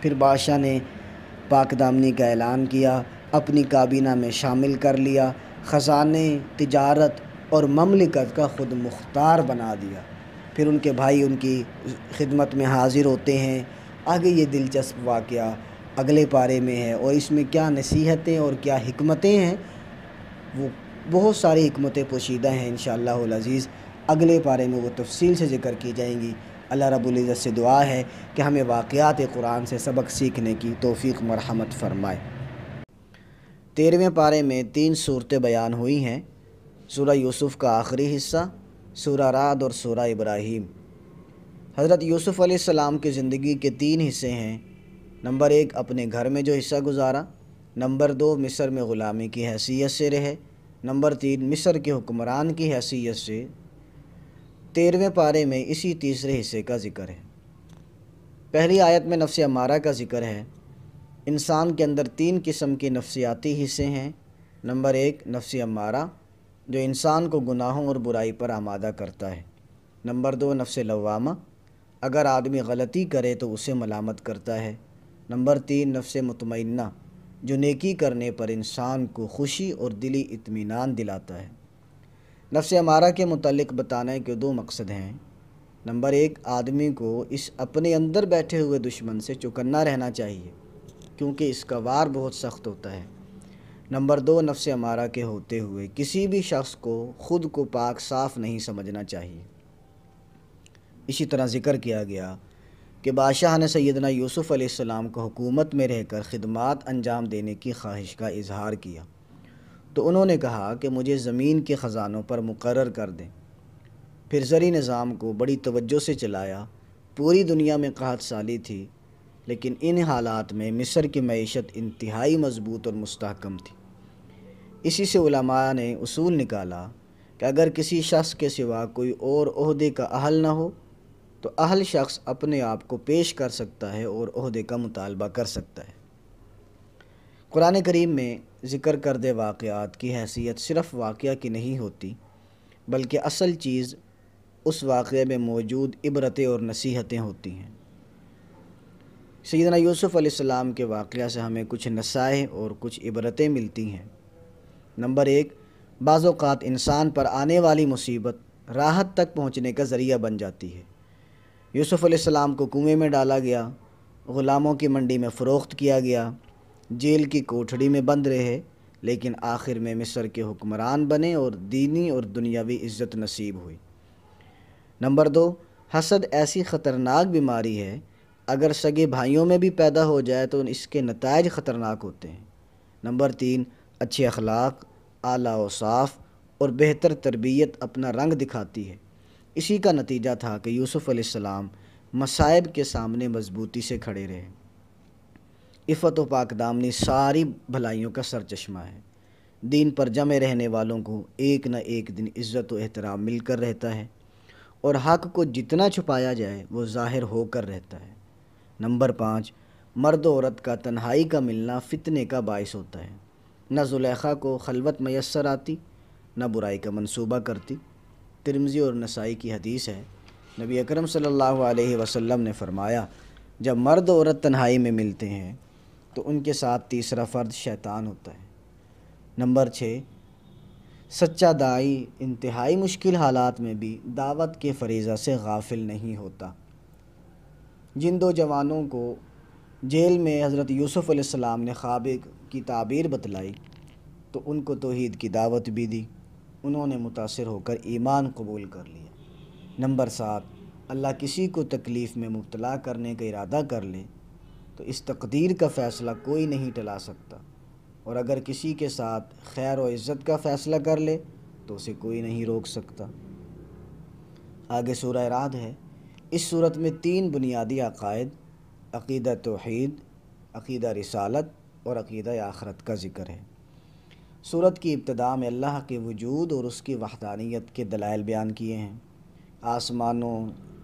پھر بادشاہ نے پاک دامنی کا اعلان کیا، اپنی کابینہ میں شامل کر لیا، خزانے، تجارت اور مملکت کا خود مختار بنا دیا۔ پھر ان کے بھائی ان کی خدمت میں حاضر ہوتے ہیں۔ آگے یہ دلچسپ واقعہ اگلے پارے میں ہے، اور اس میں کیا نصیحتیں اور کیا حکمتیں ہیں، وہ بہت ساری حکمتیں پوشیدہ ہیں۔ انشاءاللہ العزیز اگلے پارے میں وہ تفصیل سے ذکر کی جائیں گی۔ اللہ رب العزت سے دعا ہے کہ ہمیں واقعات قرآن سے سبق سیکھنے کی توفیق مرحمت فرمائے۔ 13ویں پارے میں 3 صورتیں بیان ہوئی ہیں: سورہ یوسف کا آخری حصہ، سورہ رعد اور سورہ ابراہیم۔ حضرت یوسف علیہ السلام کی زندگی کے 3 حصے ہیں۔ نمبر 1 اپنے گھر میں جو حصہ گزارا، نمبر 2 مصر میں غلامی کی حیثیت سے رہے، نمبر 3 مصر کے حکمران کی حیثیت سے۔ 13ویں پارے میں اسی تیسرے حصے کا ذکر ہے۔ پہلی آیت میں نفس امارہ کا ذکر ہے۔ انسان کے اندر 3 قسم کے نفسیاتی حصے ہیں۔ نمبر 1 نفس امارہ، جو انسان کو گناہوں اور برائی پر آمادہ کرتا ہے۔ نمبر 2 نفس لوامہ، اگر آدمی غلطی کرے تو اسے ملامت کرتا ہے۔ نمبر 3 نفس مطمئنہ، جو نیکی کرنے پر انسان کو خوشی اور دلی اطمینان دلاتا ہے۔ نفس امارہ کے متعلق بتانے کے 2 مقصد ہیں۔ نمبر 1 آدمی کو اس اپنے اندر بیٹھے ہوئے دشمن سے چوکنا رہنا چاہیے، کیونکہ اس کا وار بہت سخت ہوتا ہے۔ نمبر 2 نفس امارہ کے ہوتے ہوئے کسی بھی شخص کو خود کو پاک صاف نہیں سمجھنا چاہیے۔ اسی طرح ذکر کیا گیا کہ بادشاہ نے سیدنا یوسف علیہ السلام کو حکومت میں رہ کر خدمات انجام دینے کی خواہش کا اظہار کیا، تو انہوں نے کہا کہ مجھے زمین کے خزانوں پر مقرر کر دیں۔ پھر زرعی نظام کو بڑی توجہ سے چلایا۔ پوری دنیا میں قحط سالی تھی، لیکن ان حالات میں مصر کی معیشت انتہائی مضبوط اور مستحکم تھی۔ اسی سے علماء نے اصول نکالا کہ اگر کسی شخص کے سوا کوئی اور عہدے کا اہل نہ ہو تو اہل شخص اپنے آپ کو پیش کر سکتا ہے اور عہدے کا مطالبہ کر سکتا ہے۔ قرآن کریم میں ذکر کردہ واقعات کی حیثیت صرف واقعہ کی نہیں ہوتی، بلکہ اصل چیز اس واقعے میں موجود عبرتیں اور نصیحتیں ہوتی ہیں۔ سیدنا یوسف علیہ السلام کے واقعہ سے ہمیں کچھ نصائح اور کچھ عبرتیں ملتی ہیں۔ نمبر 1 بعض اوقات انسان پر آنے والی مصیبت راحت تک پہنچنے کا ذریعہ بن جاتی ہے۔ یوسف علیہ السلام کو کنویں میں ڈالا گیا، غلاموں کی منڈی میں فروخت کیا گیا، جیل کی کوٹھڑی میں بند رہے، لیکن آخر میں مصر کے حکمران بنے اور دینی اور دنیاوی عزت نصیب ہوئی۔ نمبر 2 حسد ایسی خطرناک بیماری ہے، اگر سگے بھائیوں میں بھی پیدا ہو جائے تو اس کے نتائج خطرناک ہوتے ہیں۔ نمبر 3 اچھے اخلاق، اعلیٰ اوصاف اور بہتر تربیت اپنا رنگ دکھاتی ہے۔ اسی کا نتیجہ تھا کہ یوسف علیہ السلام مصائب کے سامنے مضبوطی سے کھڑے رہے۔ عفت و پاک دامنی ساری بھلائیوں کا سرچشمہ ہے۔ دین پر جمے رہنے والوں کو ایک نہ ایک دن عزت و احترام مل کر رہتا ہے، اور حق کو جتنا چھپایا جائے وہ ظاہر ہو کر رہتا ہے۔ نمبر 5 مرد و عورت کا تنہائی کا ملنا فتنے کا باعث ہوتا ہے۔ نہ زلیخا کو خلوت میسر آتی، نہ برائی کا منصوبہ کرتی۔ ترمذی اور نسائی کی حدیث ہے، نبی اکرم صلی اللہ علیہ وسلم نے فرمایا، جب مرد و عورت تنہائی میں ملتے ہیں تو ان کے ساتھ تیسرا فرد شیطان ہوتا ہے۔ نمبر 6 سچا داعی انتہائی مشکل حالات میں بھی دعوت کے فریضہ سے غافل نہیں ہوتا۔ جن 2 جوانوں کو جیل میں حضرت یوسف علیہ السلام نے خواب کی تعبیر بتلائی تو ان کو توحید کی دعوت بھی دی، انہوں نے متاثر ہو کر ایمان قبول کر لیا۔ نمبر 7 اللہ کسی کو تکلیف میں مبتلا کرنے کا ارادہ کر لے تو اس تقدیر کا فیصلہ کوئی نہیں ٹلا سکتا، اور اگر کسی کے ساتھ خیر و عزت کا فیصلہ کر لے تو اسے کوئی نہیں روک سکتا۔ آگے سورہ رعد ہے۔ اس صورت میں 3 بنیادی عقائد، عقیدہ توحید، عقیدہ رسالت اور عقیدہ آخرت کا ذکر ہے۔ سورت کی ابتدا میں اللہ کے وجود اور اس کی وحدانیت کے دلائل بیان کیے ہیں۔ آسمانوں،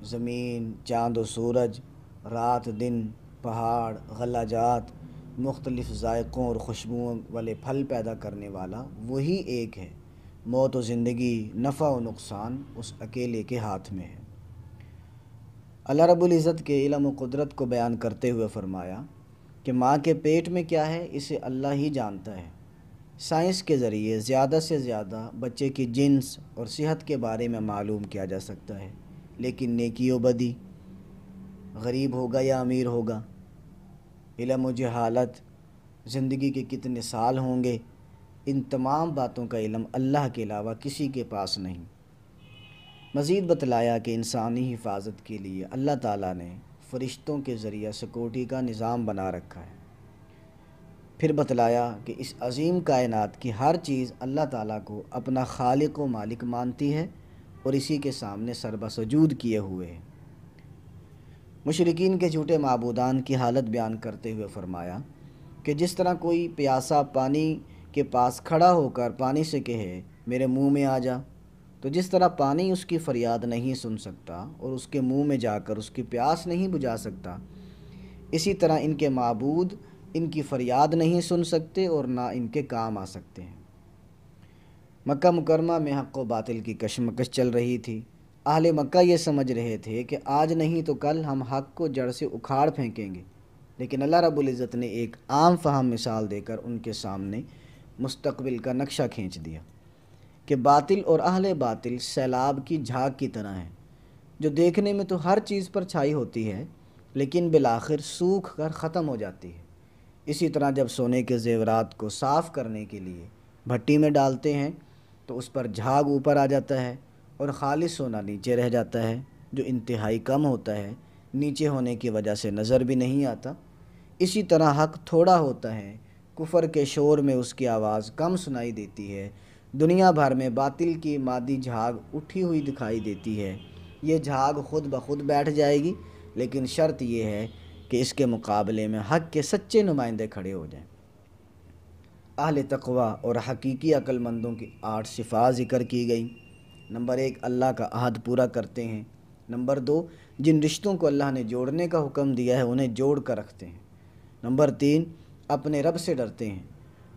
زمین، چاند و سورج، رات دن، پہاڑ، غلہ جات، مختلف ذائقوں اور خوشبوؤں والے پھل پیدا کرنے والا وہی ایک ہے۔ موت و زندگی، نفع و نقصان اس اکیلے کے ہاتھ میں ہے۔ اللہ رب العزت کے علم و قدرت کو بیان کرتے ہوئے فرمایا کہ ماں کے پیٹ میں کیا ہے اسے اللہ ہی جانتا ہے۔ سائنس کے ذریعے زیادہ سے زیادہ بچے کی جنس اور صحت کے بارے میں معلوم کیا جا سکتا ہے، لیکن نیکی و بدی، غریب ہوگا یا امیر ہوگا، علم و جہالت، زندگی کے کتنے سال ہوں گے، ان تمام باتوں کا علم اللہ کے علاوہ کسی کے پاس نہیں۔ مزید بتلایا کہ انسانی حفاظت کے لیے اللہ تعالیٰ نے فرشتوں کے ذریعہ سیکورٹی کا نظام بنا رکھا ہے۔ پھر بتلایا کہ اس عظیم کائنات کی ہر چیز اللہ تعالیٰ کو اپنا خالق و مالک مانتی ہے اور اسی کے سامنے سر بسجود کیے ہوئے ہے۔ مشرکین کے جھوٹے معبودان کی حالت بیان کرتے ہوئے فرمایا کہ جس طرح کوئی پیاسا پانی کے پاس کھڑا ہو کر پانی سے کہے میرے منہ میں آ جا، تو جس طرح پانی اس کی فریاد نہیں سن سکتا اور اس کے منہ میں جا کر اس کی پیاس نہیں بجھا سکتا، اسی طرح ان کے معبود ان کی فریاد نہیں سن سکتے اور نہ ان کے کام آ سکتے ہیں۔ مکہ مکرمہ میں حق و باطل کی کشمکش چل رہی تھی۔ اہل مکہ یہ سمجھ رہے تھے کہ آج نہیں تو کل ہم حق کو جڑ سے اکھاڑ پھینکیں گے، لیکن اللہ رب العزت نے ایک عام فہم مثال دے کر ان کے سامنے مستقبل کا نقشہ کھینچ دیا کہ باطل اور اہل باطل سیلاب کی جھاگ کی طرح ہیں، جو دیکھنے میں تو ہر چیز پر چھائی ہوتی ہے لیکن بالآخر سوکھ کر ختم ہو جاتی ہے۔ اسی طرح جب سونے کے زیورات کو صاف کرنے کے لیے بھٹی میں ڈالتے ہیں تو اس پر جھاگ اوپر آ جاتا ہے اور خالص سونا نیچے رہ جاتا ہے، جو انتہائی کم ہوتا ہے، نیچے ہونے کی وجہ سے نظر بھی نہیں آتا۔ اسی طرح حق تھوڑا ہوتا ہے، کفر کے شور میں اس کی آواز کم سنائی دیتی ہے، دنیا بھر میں باطل کی مادی جھاگ اٹھی ہوئی دکھائی دیتی ہے۔ یہ جھاگ خود بخود بیٹھ جائے گی، لیکن شرط یہ ہے کہ اس کے مقابلے میں حق کے سچے نمائندے کھڑے ہو جائیں۔ اہل تقوی اور حقیقی عقل مندوں کی 8 صفات ذکر کی گئیں۔ نمبر 1، اللہ کا عہد پورا کرتے ہیں۔ نمبر 2، جن رشتوں کو اللہ نے جوڑنے کا حکم دیا ہے انہیں جوڑ کر رکھتے ہیں۔ نمبر 3، اپنے رب سے ڈرتے ہیں۔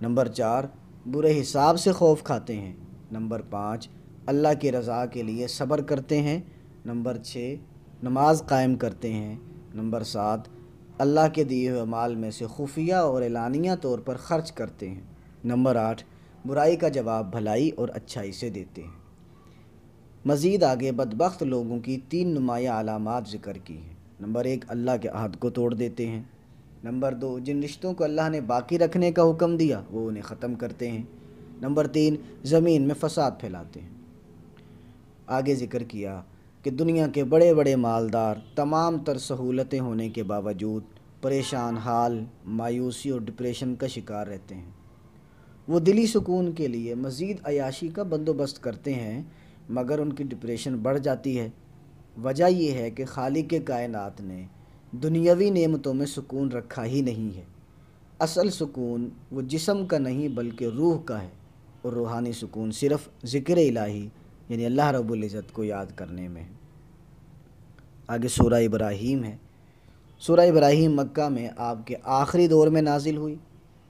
نمبر 4، برے حساب سے خوف کھاتے ہیں۔ نمبر 5، اللہ کی رضا کے لیے صبر کرتے ہیں۔ نمبر 6، نماز قائم کرتے ہیں۔ نمبر 7، اللہ کے دیے ہوئے مال میں سے خفیہ اور اعلانیہ طور پر خرچ کرتے ہیں۔ نمبر 8، برائی کا جواب بھلائی اور اچھائی سے دیتے ہیں۔ مزید آگے بدبخت لوگوں کی 3 نمایاں علامات ذکر کی ہیں۔ نمبر 1، اللہ کے عہد کو توڑ دیتے ہیں۔ نمبر 2، جن رشتوں کو اللہ نے باقی رکھنے کا حکم دیا وہ انہیں ختم کرتے ہیں۔ نمبر 3، زمین میں فساد پھیلاتے ہیں۔ آگے ذکر کیا کہ دنیا کے بڑے بڑے مالدار تمام تر سہولتیں ہونے کے باوجود پریشان حال، مایوسی اور ڈپریشن کا شکار رہتے ہیں۔ وہ دلی سکون کے لیے مزید عیاشی کا بندوبست کرتے ہیں، مگر ان کی ڈپریشن بڑھ جاتی ہے۔ وجہ یہ ہے کہ خالق کائنات نے دنیاوی نعمتوں میں سکون رکھا ہی نہیں ہے۔ اصل سکون وہ جسم کا نہیں بلکہ روح کا ہے، اور روحانی سکون صرف ذکر الہی یعنی اللہ رب العزت کو یاد کرنے میں ہے۔ آگے سورہ ابراہیم ہے۔ سورہ ابراہیم مکہ میں آپ کے آخری دور میں نازل ہوئی،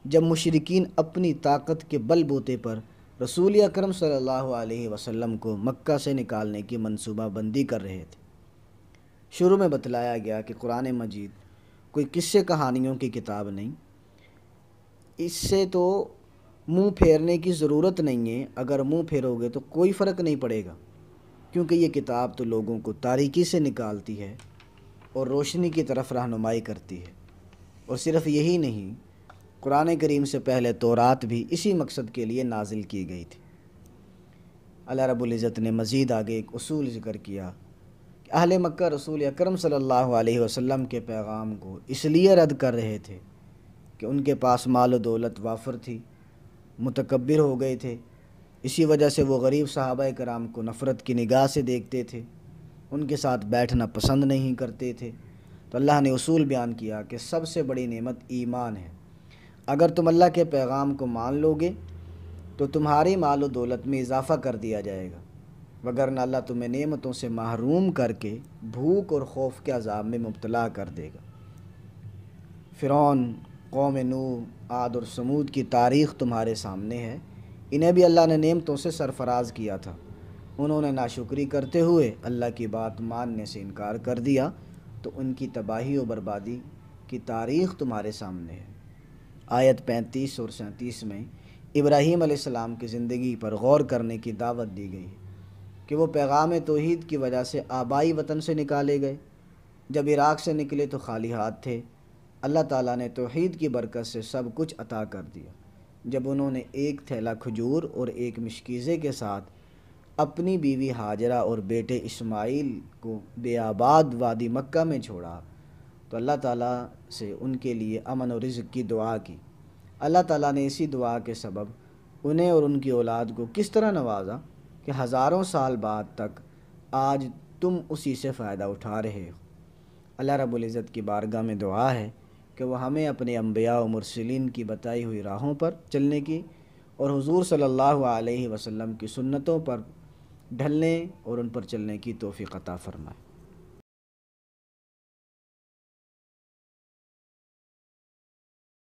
جب مشرکین اپنی طاقت کے بل بوتے پر رسول اکرم صلی اللہ علیہ وسلم کو مکہ سے نکالنے کی منصوبہ بندی کر رہے تھے۔ شروع میں بتلایا گیا کہ قرآن مجید کوئی قصے کہانیوں کی کتاب نہیں، اس سے تو منہ پھیرنے کی ضرورت نہیں ہے، اگر منہ پھیرو گے تو کوئی فرق نہیں پڑے گا، کیونکہ یہ کتاب تو لوگوں کو تاریکی سے نکالتی ہے اور روشنی کی طرف رہنمائی کرتی ہے۔ اور صرف یہی نہیں، قرآن کریم سے پہلے تورات بھی اسی مقصد کے لیے نازل کی گئی تھی۔ اللہ رب العزت نے مزید آگے ایک اصول ذکر کیا کہ اہل مکہ رسول اکرم صلی اللہ علیہ وسلم کے پیغام کو اس لیے رد کر رہے تھے کہ ان کے پاس مال و دولت وافر تھی، متکبر ہو گئے تھے، اسی وجہ سے وہ غریب صحابہ کرام کو نفرت کی نگاہ سے دیکھتے تھے، ان کے ساتھ بیٹھنا پسند نہیں کرتے تھے۔ تو اللہ نے اصول بیان کیا کہ سب سے بڑی نعمت ایمان ہے۔ اگر تم اللہ کے پیغام کو مان لو گے تو تمہاری مال و دولت میں اضافہ کر دیا جائے گا، وگرنہ اللہ تمہیں نعمتوں سے محروم کر کے بھوک اور خوف کے عذاب میں مبتلا کر دے گا۔ فرعون، قوم نوح، عاد اور ثمود کی تاریخ تمہارے سامنے ہے۔ انہیں بھی اللہ نے نعمتوں سے سرفراز کیا تھا، انہوں نے ناشکری کرتے ہوئے اللہ کی بات ماننے سے انکار کر دیا، تو ان کی تباہی و بربادی کی تاریخ تمہارے سامنے ہے۔ آیت 35 اور 37 میں ابراہیم علیہ السلام کی زندگی پر غور کرنے کی دعوت دی گئی ہے کہ وہ پیغام توحید کی وجہ سے آبائی وطن سے نکالے گئے۔ جب عراق سے نکلے تو خالی ہاتھ تھے، اللہ تعالیٰ نے توحید کی برکت سے سب کچھ عطا کر دیا۔ جب انہوں نے ایک تھیلا کھجور اور ایک مشکیزے کے ساتھ اپنی بیوی ہاجرہ اور بیٹے اسماعیل کو بے آباد وادی مکہ میں چھوڑا تو اللہ تعالیٰ سے ان کے لیے امن و رزق کی دعا کی۔ اللہ تعالیٰ نے اسی دعا کے سبب انہیں اور ان کی اولاد کو کس طرح نوازا کہ ہزاروں سال بعد تک آج تم اسی سے فائدہ اٹھا رہے ہو۔ اللہ رب العزت کی بارگاہ میں دعا ہے کہ وہ ہمیں اپنے انبیاء و مرسلین کی بتائی ہوئی راہوں پر چلنے کی اور حضور صلی اللہ علیہ وسلم کی سنتوں پر ڈھلنے اور ان پر چلنے کی توفیق عطا فرمائے۔